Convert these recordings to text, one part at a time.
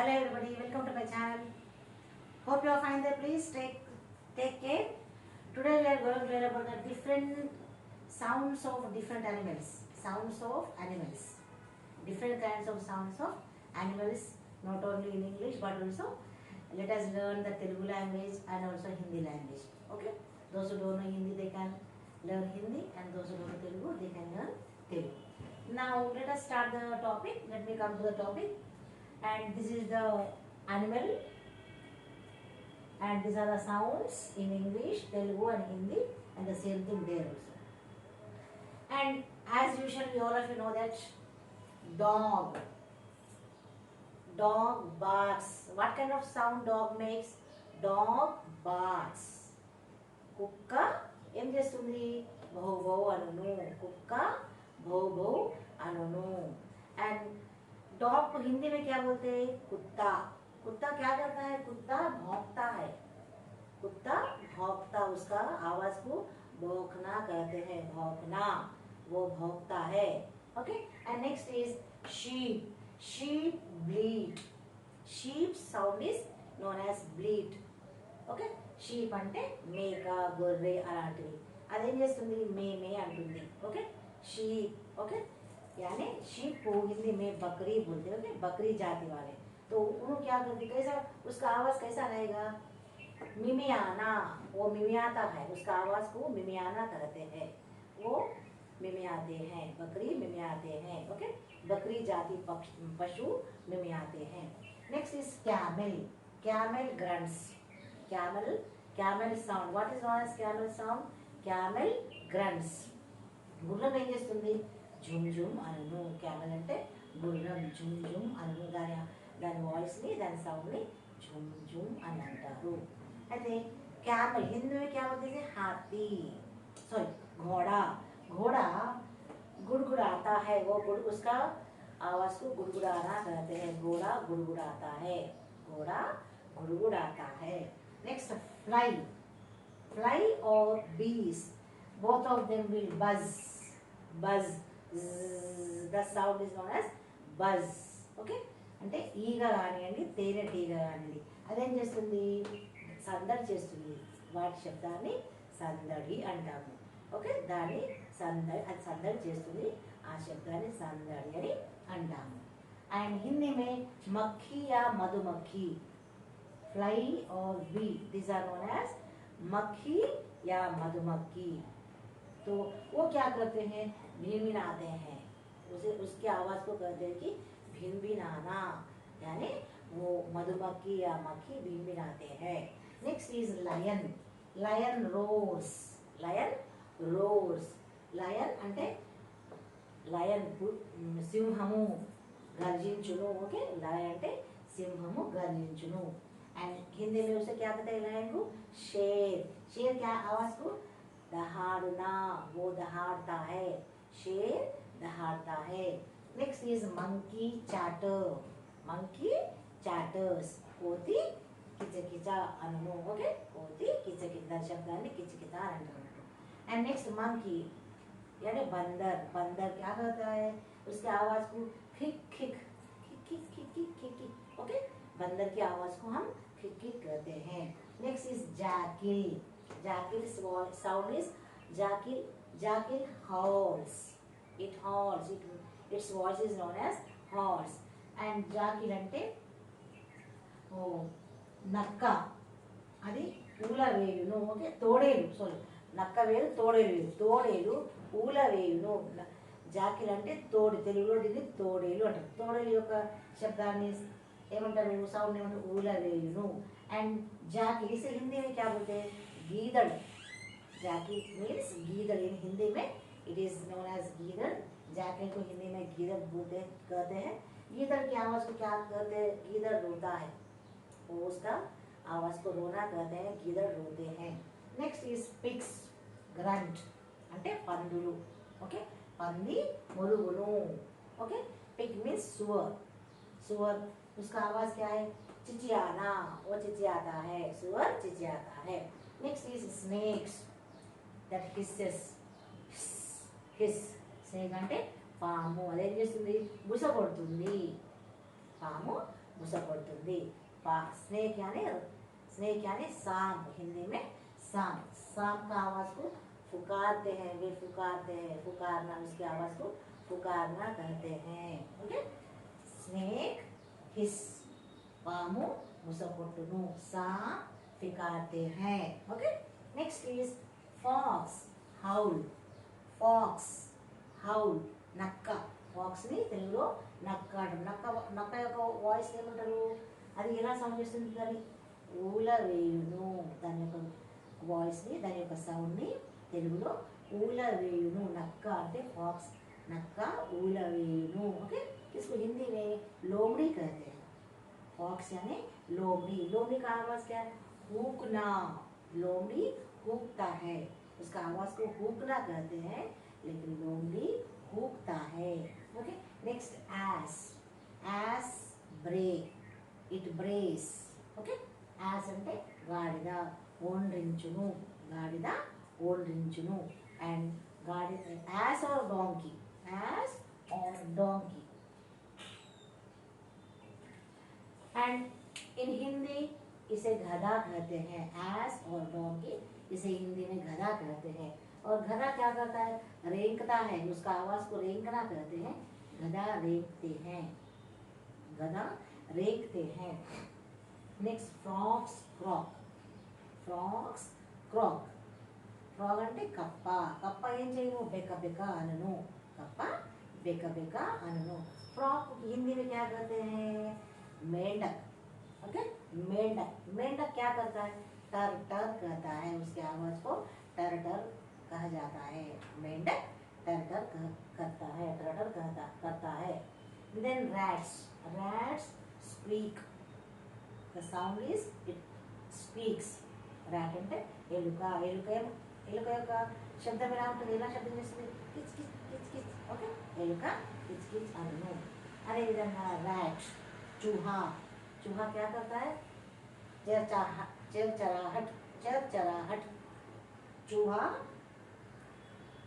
Hello everybody, welcome to my channel. Hope you are fine there. Please take care. Today we are going to learn about the different sounds of different animals. Sounds of animals. Different kinds of sounds of animals, not only in English but also let us learn the Telugu language and also Hindi language. Okay? Those who don't know Hindi, they can learn Hindi, and those who don't know Telugu, they can learn Telugu. Now let us start the topic. Let me come to the topic. And this is the animal, and these are the sounds in English, Telugu and Hindi, and the same thing there also. And as usual, we all of you know that dog barks. What kind of sound dog makes? Dog barks. కుక్క ఏం చేస్తుంది? భౌ భౌ అనును. కుక్క భౌ భౌ అనును. And dog को हिंदी में क्या बोलते हैं? कुत्ता. कुत्ता क्या करता है? कुत्ता भौंकता है. कुत्ता भौंकता, उसका आवाज को भौंकना कहते हैं. भौंकना, वो भौंकता है. Okay. And next is sheep. Sheep bleat. Sheep sound is known as bleat. Okay. Sheep అంటే మేక, గొర్రె అలాంటివి. అదేం చేస్తుంది? మే అంటుంది. ఓకే. షీప్. ఓకే. यानी शीप को हिंदी में बकरी बोलते हैं. बकरी जाति वाले तो उन्होंने क्या करती, कैसा उसका आवाज कैसा रहेगा? मिमियाना. वो मिमियाता है, उसका आवाज को मिमियाना कहते हैं. वो मिमियाते हैं. बकरी मिमियाते हैं. ओके. बकरी जाति पशु मिमियाते हैं. Next is camel. Camel grunts. Camel sound. What is known as camel sound? Camel grunts. గుర్రం ఏం చేస్తుంది? జుమ్ జుమ్ అనును. క్యామల్ అంటే గుర్రం. జుమ్ జుమ్ అనును. దాని వాయిస్ని, దాని సౌండ్ని జుమ్ జుమ్ అని అంటారు. అయితే క్యామల్ हिंदी में क्या बोलते हैं? हाथी. सॉरी, घोड़ा. घोड़ा गुड़गुड़ाता है. वो उसका आवाज को गुड़गुड़ाना कहते हैं. घोड़ा गुड़गुड़ाता है. घोड़ा गुड़गुड़ाता है. Next fly. फ्लाई और बीस, both of them will buzz. The sound is known as buzz. Okay. అంటే ఈగ కానివ్వండి, తేనెటీగ కానివ్వండి, అదేం చేస్తుంది? సందడి చేస్తుంది. వాటి శబ్దాన్ని సందడి అంటాము. ఓకే. దాన్ని సందడి, అది సందడి చేస్తుంది. ఆ శబ్దాన్ని సందడి అని అంటాము. అండ్ హిందీ మే మక్ఖీ యా మధుమక్ఖీ, ఫ్లై और bee, these are known as मक्खी या मधुमक्खी. तो वो क्या करते हैं? भिनभिनाते हैं. उसके आवाज को कहते हैं कि भिनभिनाना, यानी वो मधुमक्खी या मक्खी भिनभिनाते हैं. Next is lion. Lion roars. Lion అంటే లయన్ సింహము గర్జించును. ఓకే. లయన్ అంటే సింహము గర్జించును. एंड हिंदी में उसे क्या कहते हैं? लायन को शेर. शेर क्या आवाज को? दहाड़ना. वो दहाड़ता है. शेर दहाड़ता है. Next is monkey chatter. Monkey chatters. కోతి కిచకిచ అనును. ఓకే. కోతి కిచకిచ శబ్దాన్ని కిచకిచ అంటారు. एंड नेक्स्ट मंकी यानी बंदर. बंदर क्या करता है? उसके आवाज को खिक खिक खिक खिक खिक खिक. ओके. बंदर की आवाज को हम खिक खिक कहते हैं. Next is jackal. Jackal sound is jackal. Jackal howls. It howls. Its voice is known as howls. And jackal అంటే నక్క. అది ఊల వేయును. ఓకే. తోడేలు. సారీ, నక్క వేలు, తోడేలు వేలు. తోడేలు ఊల వేయును. జాకిల్ అంటే తోడు. తెలుగులో దీన్ని తోడేలు అంటారు. తోడేలు యొక్క శబ్దాన్ని ఏమంటారు? సౌండ్ ఏమంటారు? ఊల వేయును. అండ్ జాకిల్ इसे हिंदी में क्या बोलते हैं? गीदड़. जाकिल मीन्स गीदड़. इन हिंदी में इट इज नोन एज गीदड़. जाकिल को हिंदी में गीदड़ बोलते कहते हैं. गीदड़ की आवाज को क्या कहते हैं? गीदड़ रोता है. वो उसका आवाज को रोना कहते हैं. गीदड़ रोते हैं. Next is pigs. ग्रंट అంటే పందులు. ఓకే. పంది మురుగును. ఓకే. पिग मीन्स सुअर. सुअर, उसका आवाज क्या है? चिचियाना. वो चिचियाता है. सुअर चिचियाता है. Next is snakes. that hisses. hiss. Snake అంటే పాము. అదేం చేస్తుంది? బుస కొడుతుంది. పాము मुसपड़ुतुंदी। स्नेक यानी सांप, हिंदी में सांप। सांप का आवाज को फुकारते हैं, वे फुकारते हैं, फुकारना उसकी आवाज को फुकारना कहते हैं। ओके, स्नेक हिस, पामु मुसपड़ुतुनु, सांप फिकारते हैं। Okay, next is fox, howl. Fox, howl, నక్క. ఫాక్స్ని తెలుగులో నక్క అంటారు. నక్క యొక్క వాయిస్ ఏమంటారు, అది ఎలా సౌండ్ చేస్తుంది, దాన్ని ఊల వేయును. దాని యొక్క వాయిస్ని, దాని యొక్క సౌండ్ని తెలుగులో ఊల వేయును. నక్క అంటే ఫాక్స్, నక్క ఊల వేయును. ओके, इसको हिंदी में लोमड़ी कहते हैं. फॉक्स यानी लोमड़ी. लोमड़ी का आवाज क्या है, हुकना. लोमड़ी हुकता है, उसका आवाज को हुकना कहते हैं, लेकिन लोमड़ी हुकता है. Okay, next ass. Ass bray, it brays. Okay, ass అంటే గాడిద, ఓండ్రించును. గాడిద ఓండ్రించును. అండ్ గాడిద యాస్ और डोंकी, యాస్ और डोंकी. एंड इन हिंदी इसे गधा कहते हैं. एस और डोंकी इसे हिंदी में गधा कहते हैं. और गधा क्या करता है, रेंकता है. उसका आवाज को रेंकना कहते हैं. गधा रेंकते हैं, गधा रेंकते हैं. Next frogs croak. Frogs croak. Frog అంటే కప్ప. కప్ప ఏం చేయను, బెక్క బెక్క అనను. కప్ప బెక్క బెక్క అనను. फ्रॉक हिंदी में क्या कहते हैं, मेंढक. ओके, मेंढक. मेंढक क्या करता है, टर टर कहता है. उसके आवाज को टर टर कहा जाता है. मेंढक टर टर करता है, टर टर करता है. Then rats. Rats squeak. The sound is it speaks. rat అంటే ఎలుక. ఎలుక యొక్క శబ్దం ఎలా ఉంటుంది, ఎలా శబ్దం చేస్తుంది, కిచ్ కిచ్ కిచ్ కిచ్. ఓకే, ఎలుక కిచ్ కిచ్ అనును. అదేవిధంగా rat, चूहा. चूहा क्या करता है, चरचराहट. चूहा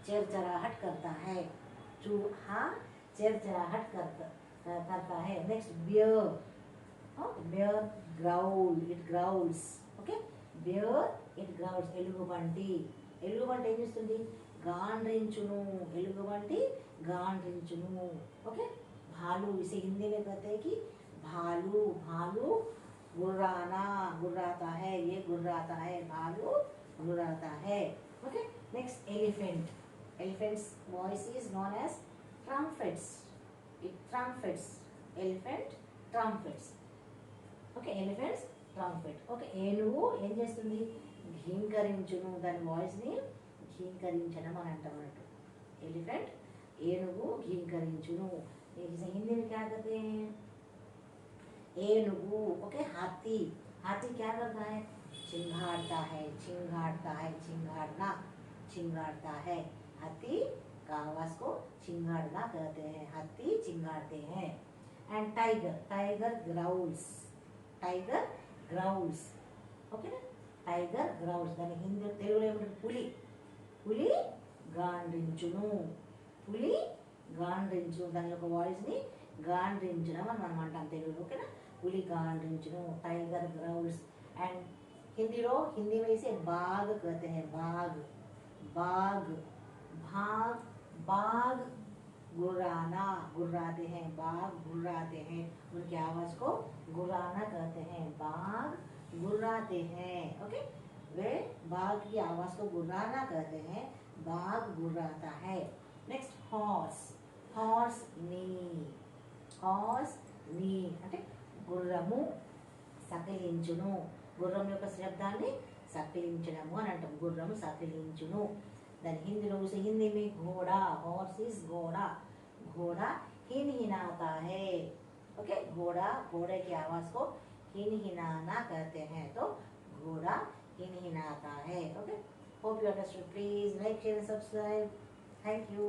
चरचराहट करता है. चूहा चरचराहट करता है. Next bear. Bear growl, it growls. Okay, bear it growls. ఎలుగుబంటి. ఎలుగుబంటి ఏం చేస్తుంది, గాండ్రించును. ఎలుగుబంటి గాండ్రించును. ఓకే, भालू. इसे हिंदी में कहते हैं कि भालू. भालू गुर्राना, गुर्राता है. ये गुर्राता है, भालू गुर्राता है. Okay, next elephant. Elephants voice is known as trumpets. It trumpets. Elephant trumpets. Okay, elephants trumpet. Okay, ఏనుగు ఏం చేస్తుంది, ఘీంకరించును. దాని వాయిస్ని ఘీంకరించడం అని అంటాం అన్నట్టు. ఎలిఫెంట్, ఏనుగు ఘీంకరించును. हिंदी में क्या कहते हैं, ఏనుగు. ఓకే, हाथी. हाथी क्या करता है, चिंगाड़ता है. चिंगाड़ता है, चिंगाड़ना, चिंगाड़ता है. हाथी का आवाज को चिंगाड़ना कहते हैं. हाथी चिंगाड़ते हैं. And tiger. Tiger growls. Tiger growls. Okay, tiger growls. దాని హిందీ తెలుగులో ఏమంటారు, పులి. పులి గాండ్రించును. పులి గాండ్రించును. దాని యొక్క వాయిస్ని గాండ్రించడం అని మనం అంటాం తెలుగులో. ఓకేనా, పులి గాండ్రించును. टाइगर ग्राउल्स. एंड हिंदी में इसे बाघ कहते हैं. बाघ, बाघ, भाग, बाघ गुर्राना, गुर्राते हैं. बाघ गुर्राते हैं, उनकी आवाज को गुर्राना कहते हैं. बाघ गुर्राते हैं. ओके, वे बाघ की आवाज को गुर्राना कहते हैं. बाघ गुर्राता है. Next horse. हॉर्स नी. హార్స్ నీ అంటే గుర్రము సకిలించును. గుర్రం యొక్క శబ్దాన్ని సకిలించడము అని అంటాం. గుర్రము సకిలించును. దాని హిందీలో हिंदी में घोड़ा. हॉर्स इज घोड़ा. घोड़ा हिनहिनाता है. ओके, घोड़ा, घोड़े की आवाज को हिनहिनाना कहते हैं. तो घोड़ा हिनहिनाता है. Okay, hope you understood. Please like, share, subscribe. Thank you.